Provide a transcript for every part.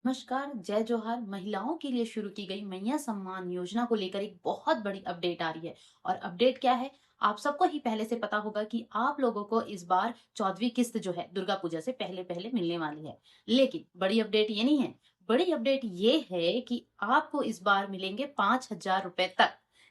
नमस्कार, जय जोहार। महिलाओं के लिए शुरू की गई मैया सम्मान योजना को लेकर एक बहुत बड़ी अपडेट आ रही है। और अपडेट क्या है? आप सबको ही पहले से पता होगा कि आप लोगों को इस बार 14वीं किस्त जो है दुर्गा पूजा से पहले पहले मिलने वाली है। लेकिन बड़ी अपडेट ये नहीं है। बड़ी अपडेट ये है कि आपको इस बार मिलेंगे 5,000 रुपए तक।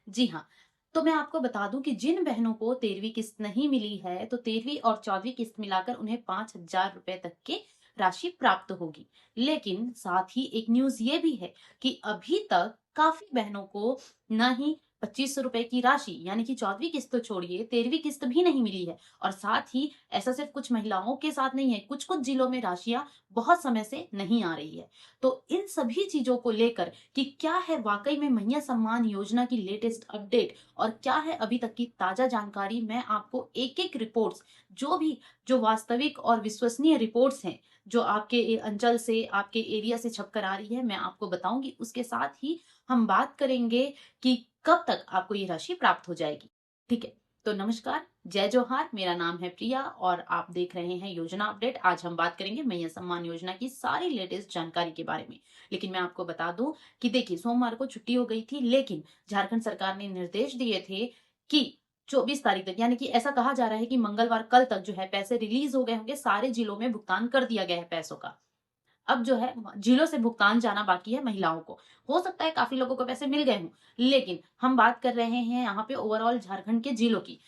जी हाँ। तो मैं आपको बता दूं कि जिन बहनों को 13वीं किस्त नहीं मिली है, तो 13वीं और 14वीं किस्त मिलाकर उन्हें 5,000 रुपए तक की राशि प्राप्त होगी। लेकिन साथ ही एक न्यूज़ ये भी है कि अभी तक काफ़ी बहनों को ना ही 2500 रुपए की राशि यानी कि 14वीं किस्त तो छोड़िए, 13वीं किस्त भी नहीं मिली है। और साथ ही ऐसा सिर्फ कुछ महिलाओं के साथ नहीं है, कुछ-कुछ जिलों में राशियाँ बहुत समय से नहीं आ रही है। तो इन सभी चीज़ों को लेकर कि क्या है वाक़ई में मैया सम्मान योजना की लेटेस्ट अपडेट और क्या है अभी तक की ताज़ा जानकारी, मैं आपको एक-एक रिपोर्ट्स जो वास्तविक और विश्वसनीय रिपोर्ट्स हैं, जो आपके अंचल से, आपके एरिया से छप कर आ रही है, मैं आपको बताऊँगी। उसके साथ ही हम बात करेंगे कि कब तक आपको ये राशि प्राप्त हो जाएगी। ठीक है? तो नमस्कार, जय जोहार, मेरा नाम है प्रिया और आप देख रहे हैं योजना अपडेट। आज हम बात करेंगे मैया सम्मान योजना की सारी लेटेस्ट जानकारी के बारे में। लेकिन मैं आपको बता दूँ कि देखिए, सोमवार को छुट्टी हो गई थी, लेकिन झारखंड सरकार ने निर्देश दिए थे कि 24 तारीख तक, यानी कि ऐसा कहा जा रहा है कि मंगलवार कल तक जो है पैसे रिलीज़ हो गए होंगे, सारे जिलों में भुगतान कर दिया गया है पैसों का। अब जो है जिलों से भुगतान जाना बाकी है महिलाओं को। हो सकता है काफ़ी लोगों को पैसे मिल गए हों, लेकिन हम बात कर रहे हैं यहाँ पे ओवरऑल झारखंड के जिलों की।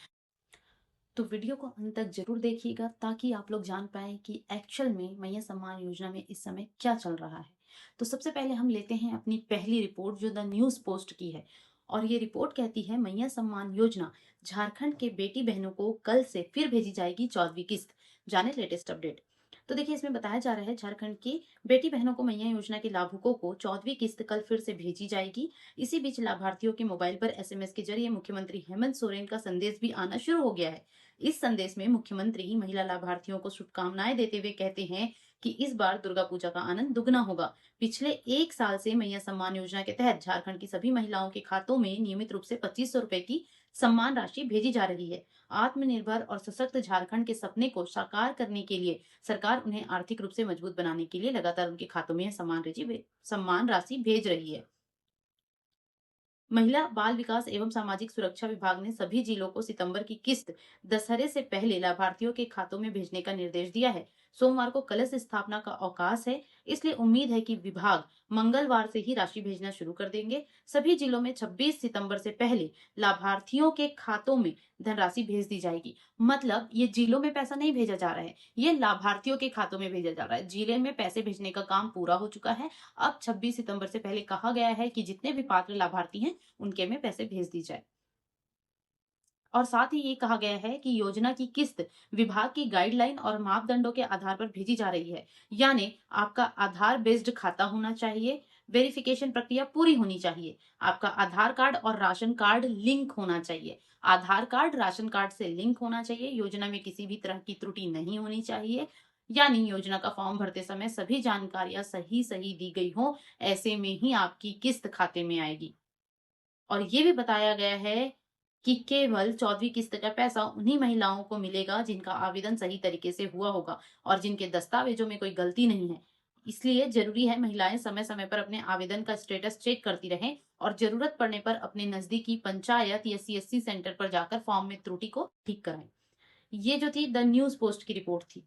तो वीडियो को अंत तक ज़रूर देखिएगा ताकि आप लोग जान पाएँ कि एक्चुअल में मैया सम्मान योजना में इस समय क्या चल रहा है। तो सबसे पहले हम लेते हैं अपनी पहली रिपोर्ट जो द न्यूज़ पोस्ट की है। और ये रिपोर्ट कहती है मैया सम्मान योजना, झारखंड के बेटी बहनों को कल से फिर भेजी जाएगी 14वीं किस्त। जाने लेटेस्ट अपडेट। तो देखिए, इसमें बताया जा रहा है झारखंड की बेटी बहनों को मैया योजना के लाभुकों को 14वीं किस्त कल फिर से भेजी जाएगी। इसी बीच लाभार्थियों के मोबाइल पर एसएमएस के जरिए मुख्यमंत्री हेमंत सोरेन का संदेश भी आना शुरू हो गया है। इस संदेश में मुख्यमंत्री महिला लाभार्थियों को शुभकामनाएं देते हुए कहते हैं कि इस बार दुर्गा पूजा का आनंद दुगना होगा। पिछले 1 साल से मैया सम्मान योजना के तहत झारखंड की सभी महिलाओं के खातों में नियमित रूप से 2500 रुपए की सम्मान राशि भेजी जा रही है। आत्मनिर्भर और सशक्त झारखंड के सपने को साकार करने के लिए सरकार उन्हें आर्थिक रूप से मजबूत बनाने के लिए लगातार उनके खातों में यह सम्मान राशि भेज रही है। महिला बाल विकास एवं सामाजिक सुरक्षा विभाग ने सभी जिलों को सितंबर की किस्त दशहरे से पहले लाभार्थियों के खातों में भेजने का निर्देश दिया है। सोमवार को कलश स्थापना का अवकाश है, इसलिए उम्मीद है कि विभाग मंगलवार से ही राशि भेजना शुरू कर देंगे। सभी जिलों में 26 सितंबर से पहले लाभार्थियों के खातों में धनराशि भेज दी जाएगी। मतलब ये जिलों में पैसा नहीं भेजा जा रहा है, ये लाभार्थियों के खातों में भेजा जा रहा है। जिले में पैसे भेजने का काम पूरा हो चुका है। अब 26 सितंबर से पहले कहा गया है कि जितने भी पात्र लाभार्थी हैं उनके में पैसे भेज दी जाए। और साथ ही ये कहा गया है कि योजना की किस्त विभाग की गाइडलाइन और मापदंडों के आधार पर भेजी जा रही है। यानी आपका आधार बेस्ड खाता होना चाहिए, वेरिफिकेशन प्रक्रिया पूरी होनी चाहिए, आपका आधार कार्ड और राशन कार्ड लिंक होना चाहिए। आधार कार्ड राशन कार्ड से लिंक होना चाहिए, योजना में किसी भी तरह की त्रुटि नहीं होनी चाहिए। यानी योजना का फॉर्म भरते समय सभी जानकारियां सही सही दी गई हो, ऐसे में ही आपकी किस्त खाते में आएगी। और ये भी बताया गया है कि केवल 14वीं किस्त का पैसा उन्हीं महिलाओं को मिलेगा जिनका आवेदन सही तरीके से हुआ होगा और जिनके दस्तावेजों में कोई गलती नहीं है। इसलिए जरूरी है महिलाएं समय-समय पर अपने आवेदन का स्टेटस चेक करती रहें और जरूरत पड़ने पर अपने नजदीकी पंचायत या सीएससी सेंटर पर जाकर फॉर्म में त्रुटि को ठीक कराएं। ये जो थी द न्यूज़ पोस्ट की रिपोर्ट थी।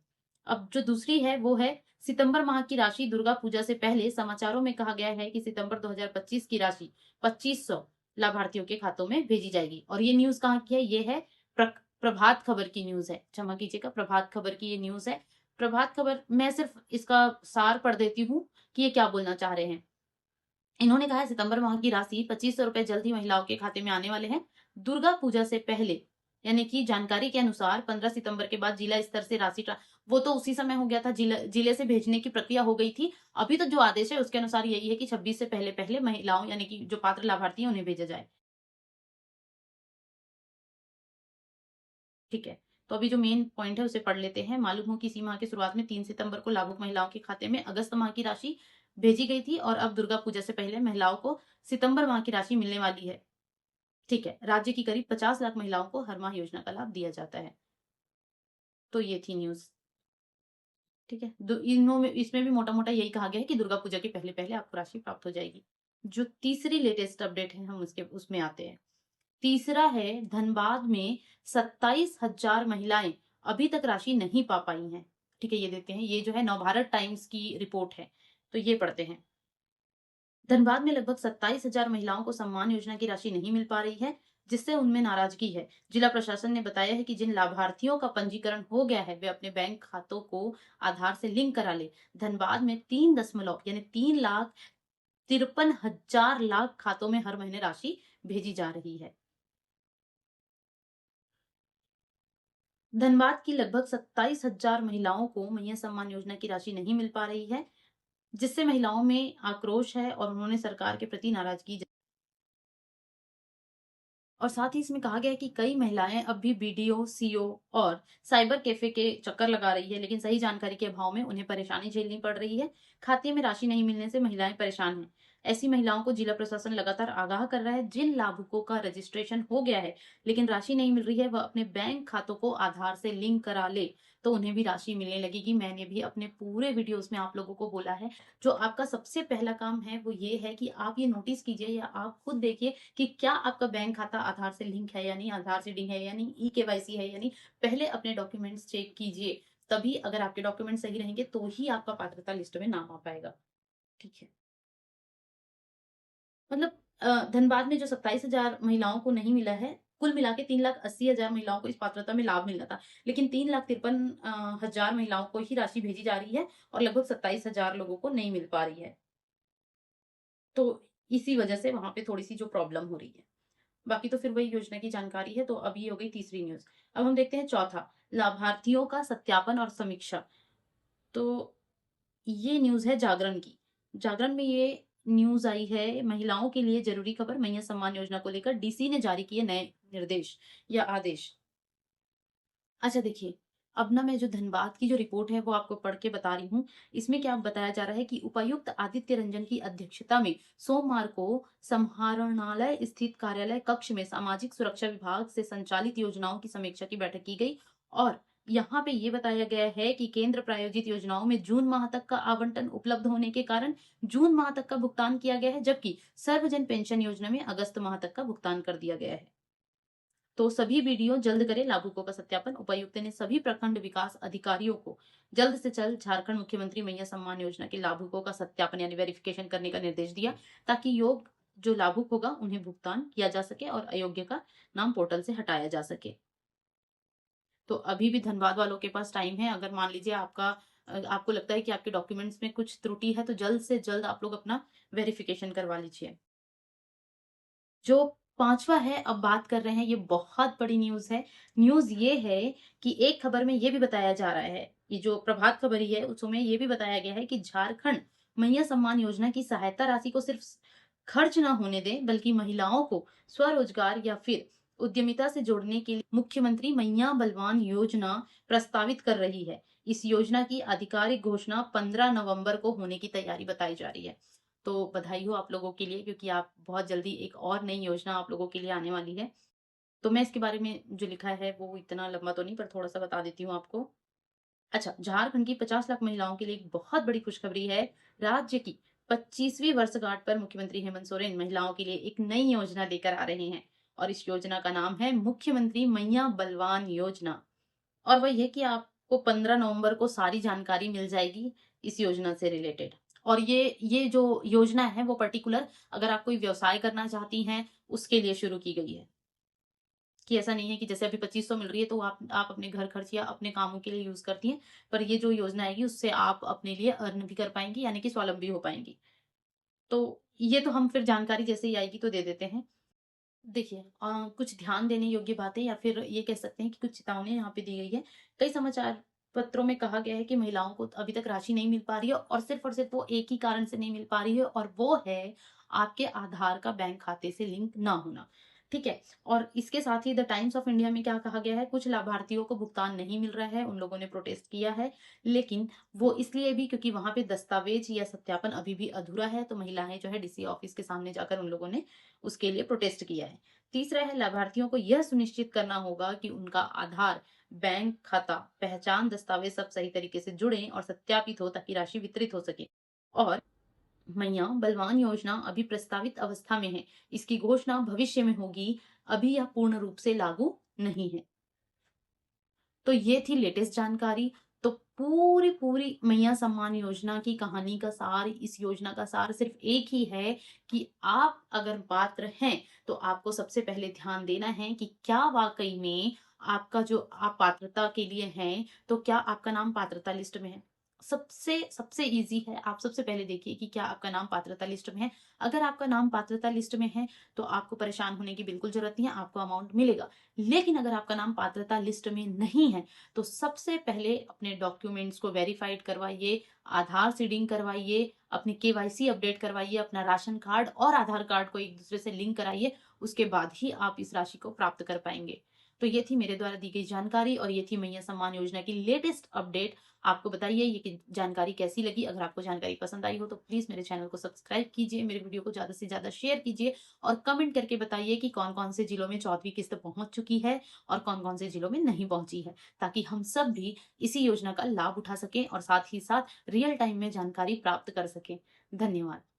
अब जो दूसरी है वो है सितंबर माह की राशि दुर्गा पूजा से पहले समाचारों में कहा गया है कि सितंबर 2025 की राशि 2500 लाभार्थियों के खातों में भेजी जाएगी। और ये न्यूज़ कहाँ की है? ये है प्रभात खबर की न्यूज़ है। क्षमा कीजिएगा, प्रभात खबर की ये न्यूज़ है। प्रभात खबर, मैं सिर्फ इसका सार पढ़ देती हूँ कि ये क्या बोलना चाह रहे हैं। इन्होंने कहा है सितंबर माह की राशि 2500 रुपए जल्द ही महिलाओं के खाते में आने वाले हैं। दुर्गा पूजा से पहले, यानी कि जानकारी के अनुसार 15 सितंबर के बाद जिला स्तर से वो तो उसी समय हो गया था, जिले से भेजने की प्रक्रिया हो गई थी। अभी तो जो आदेश है उसके अनुसार यही है कि 26 से पहले पहले महिलाओं, यानी कि जो पात्र लाभार्थी हैं उन्हें भेजा जाए। ठीक है। तो अभी जो मेन पॉइंट है उसे पढ़ लेते हैं। मालूम हो कि इसी माह की शुरुआत में 3 सितंबर को लाभुक महिलाओं के खाते में अगस्त माह की राशि भेजी गई थी और अब दुर्गा पूजा से पहले महिलाओं को सितंबर माह की राशि मिलने वाली है। ठीक है। राज्य की करीब 50 लाख महिलाओं को हर माह योजना का लाभ दिया जाता है। तो ये थी न्यूज़। ठीक है? इनों में इसमें भी मोटा-मोटा यही कहा गया है कि दुर्गा पूजा के पहले-पहले आपको राशि प्राप्त हो जाएगी। जो तीसरी लेटेस्ट अपडेट है, हम उसमें आते हैं। तीसरा है, धनबाद में 27,000 महिलाएं अभी तक राशि नहीं पा पाई हैं। ठीक है, ये देते हैं। ये जो है नवभारत टाइम्स की रिपोर्ट है, तो ये पढ़ते हैं। धनबाद में लगभग 27,000 महिलाओं को सम्मान योजना की राशि नहीं मिल पा रही है, जिससे उनमें नाराजगी है। जिला प्रशासन ने बताया है कि जिन लाभार्थियों का पंजीकरण हो गया है, वे अपने बैंक खातों को आधार से लिंक करा ले। धनबाद में 3 यानी 3,53,000 लाख खातों में हर महीने राशि भेजी जा रही है। धनबाद की लगभग 27,000 महिलाओं को मैया सम्मान योजना की राशि नहीं मिल पा रही है, जिससे महिलाओं में आक्रोश है और उन्होंने सरकार के प्रति नाराजगी। और साथ ही इसमें कहा गया है कि कई महिलाएं अब भी बीडीओ, सीओ और साइबर कैफे के चक्कर लगा रही है, लेकिन सही जानकारी के अभाव में उन्हें परेशानी झेलनी पड़ रही है। खाते में राशि नहीं मिलने से महिलाएं परेशान हैं। ऐसी महिलाओं को जिला प्रशासन लगातार आगाह कर रहा है। जिन लाभुकों का रजिस्ट्रेशन हो गया है लेकिन राशि नहीं मिल रही है, वह अपने बैंक खातों को आधार से लिंक करा ले, तो उन्हें भी राशि मिलने लगेगी। मैंने भी अपने पूरे वीडियोस में आप लोगों को बोला है, जो आपका सबसे पहला काम है वो ये है कि आप ये नोटिस कीजिए या आप खुद देखिए कि क्या आपका बैंक खाता आधार से लिंक है या नहीं, आधार से लिंक है या नहीं, ई-केवाईसी है या नहीं। पहले अपने डॉक्यूमेंट्स चेक कीजिए, तभी अगर आपके डॉक्यूमेंट सही रहेंगे तो ही आपका पात्रता लिस्ट में नाम आ पाएगा। ठीक है। मतलब धनबाद में जो 27,000 महिलाओं को नहीं मिला है, कुल मिला के 3,80,000 महिलाओं को इस पात्रता में लाभ मिलना था। लेकिन 3,53,000 हजार महिलाओं को ही राशि भेजी जा रही है और लगभग 27,000 लोगों को नहीं मिल पा रही है। तो इसी वजह से वहाँ पे थोड़ी-सी जो प्रॉब्लम हो रही है। बाकी तो फिर वही योजना की जानकारी है, तो अब ये हो गई तीसरी न्यूज़। अब हम देखते हैं चौथा, लाभार्थियों का सत्यापन और समीक्षा। तो ये न्यूज़ है जागरण की। जागरण में ये न्यूज़ आई है, महिलाओं के लिए ज़रूरी खबर, मैया सम्मान योजना को लेकर डीसी ने जारी किए नए निर्देश या आदेश। अच्छा देखिए, अब ना मैं जो धनबाद की जो रिपोर्ट है वो आपको पढ़ के बता रही हूँ। इसमें क्या बताया जा रहा है कि उपायुक्त आदित्य रंजन की अध्यक्षता में सोमवार को समाहरणालय स्थित कार्यालय कक्ष में सामाजिक सुरक्षा विभाग से संचालित योजनाओं की समीक्षा की बैठक की गई और यहाँ पे ये बताया गया है कि केंद्र प्रायोजित योजनाओं में जून माह तक का आवंटन उपलब्ध होने के कारण जून माह तक का भुगतान किया गया है, जबकि सर्वजन पेंशन योजना में अगस्त माह तक का भुगतान कर दिया गया है। तो सभी बीडीओ जल्द करें लाभुकों का सत्यापन। उपायुक्त ने सभी प्रखंड विकास अधिकारियों को जल्द से जल्द झारखंड मुख्यमंत्री मैया सम्मान योजना के लाभुकों का सत्यापन यानी वेरिफिकेशन करने का निर्देश दिया, ताकि योग जो लाभुक होगा उन्हें भुगतान किया जा सके और अयोग्य का नाम पोर्टल से हटाया जा सके। तो अभी भी धनबाद वालों के पास टाइम है। अगर मान लीजिए आपको लगता है कि आपके डॉक्यूमेंट्स में कुछ त्रुटि है, तो जल्द से जल्द आप लोग अपना वेरिफिकेशन करवा लीजिए। जो 5वां है, अब बात कर रहे हैं, ये बहुत बड़ी न्यूज़ है। न्यूज़ ये है कि एक खबर में ये भी बताया जा रहा है, ये जो प्रभात खबर ही है, उसमें ये भी बताया गया है कि झारखंड मैया सम्मान योजना की सहायता राशि को सिर्फ खर्च ना होने दें, बल्कि महिलाओं को स्वरोजगार या फिर उद्यमिता से जोड़ने के लिए मुख्यमंत्री मैया बलवान योजना प्रस्तावित कर रही है। इस योजना की आधिकारिक घोषणा 15 नवंबर को होने की तैयारी बताई जा रही है। तो बधाई हो आप लोगों के लिए, क्योंकि आप बहुत जल्दी एक और नई योजना आप लोगों के लिए आने वाली है। तो मैं इसके बारे में जो लिखा है वो इतना लंबा तो नहीं, पर थोड़ा-सा बता देती हूँ आपको। अच्छा, झारखंड की 50 लाख महिलाओं के लिए एक बहुत बड़ी खुशखबरी है। राज्य की 25वीं वर्षगांठ पर मुख्यमंत्री हेमंत सोरेन महिलाओं के लिए एक नई योजना लेकर आ रहे हैं और इस योजना का नाम है मुख्यमंत्री मैया बलवान योजना। और वही है कि आपको 15 नवंबर को सारी जानकारी मिल जाएगी इस योजना से रिलेटेड। और ये जो योजना है वो पर्टिकुलर अगर आप कोई व्यवसाय करना चाहती हैं, उसके लिए शुरू की गई है। कि ऐसा नहीं है कि जैसे अभी 2500 मिल रही है तो आप अपने घर खर्च या अपने कामों के लिए यूज़ करती हैं, पर ये जो योजना आएगी उससे आप अपने लिए अर्न भी कर पाएँगी, यानी कि स्वावलंबी हो पाएँगी। तो ये तो हम फिर जानकारी जैसे ही आएगी तो दे देते हैं। देखिए कुछ ध्यान देने योग्य बातें या फिर ये कह सकते हैं कि कुछ चेतावनी यहाँ पे दी गई है। कई समाचार पत्रों में कहा गया है कि महिलाओं को अभी तक राशि नहीं मिल पा रही है और सिर्फ वो एक ही कारण से नहीं मिल पा रही है और वो है आपके आधार का बैंक खाते से लिंक ना होना। ठीक है? और इसके साथ ही द टाइम्स ऑफ इंडिया में क्या कहा गया है, कुछ लाभार्थियों को भुगतान नहीं मिल रहा है, उन लोगों ने प्रोटेस्ट किया है। लेकिन वो इसलिए भी क्योंकि वहाँ पे दस्तावेज या सत्यापन अभी भी अधूरा है, तो महिलाएं जो है डीसी ऑफिस के सामने जाकर उन लोगों ने उसके लिए प्रोटेस्ट किया है। तीसरा है, लाभार्थियों को यह सुनिश्चित करना होगा कि उनका आधार बैंक खाता, पहचान दस्तावेज सब सही तरीके से जुड़े और सत्यापित हो ताकि राशि वितरित हो सके। और मैया बलवान योजना अभी प्रस्तावित अवस्था में है। इसकी घोषणा भविष्य में होगी, अभी यह पूर्ण रूप से लागू नहीं है। तो ये थी लेटेस्ट जानकारी। तो पूरी मैया सम्मान योजना की कहानी का सार, इस योजना का सार सिर्फ एक ही है कि आप अगर पात्र हैं, तो आपको सबसे पहले ध्यान देना है कि क्या वाक़ई में आपका जो आप पात्रता के लिए हैं, तो क्या आपका नाम पात्रता लिस्ट में है? सबसे सबसे ईज़ी है, आप सबसे पहले देखिए कि क्या आपका नाम पात्रता लिस्ट में है। अगर आपका नाम पात्रता लिस्ट में है, तो आपको परेशान होने की बिल्कुल ज़रूरत नहीं है, आपको अमाउंट मिलेगा। लेकिन अगर आपका नाम पात्रता लिस्ट में नहीं है, तो सबसे पहले अपने डॉक्यूमेंट्स को वेरीफाइड करवाइए, आधार सीडिंग करवाइए, अपनी केवाईसी अपडेट करवाइए, अपना राशन कार्ड और आधार कार्ड को एक दूसरे से लिंक कराइए, उसके बाद ही आप इस राशि को प्राप्त कर पाएंगे। तो ये थी मेरे द्वारा दी गई जानकारी और ये थी मैया सम्मान योजना की लेटेस्ट अपडेट। आपको बताइए ये जानकारी कैसी लगी? अगर आपको जानकारी पसंद आई हो तो प्लीज मेरे चैनल को सब्सक्राइब कीजिए, मेरे वीडियो को ज्यादा से ज्यादा शेयर कीजिए और कमेंट करके बताइए कि कौन कौन से जिलों में चौथी किस्त पहुंच चुकी है और कौन कौन से जिलों में नहीं पहुंची है, ताकि हम सब भी इसी योजना का लाभ उठा सकें और साथ ही साथ रियल टाइम में जानकारी प्राप्त कर सकें। धन्यवाद।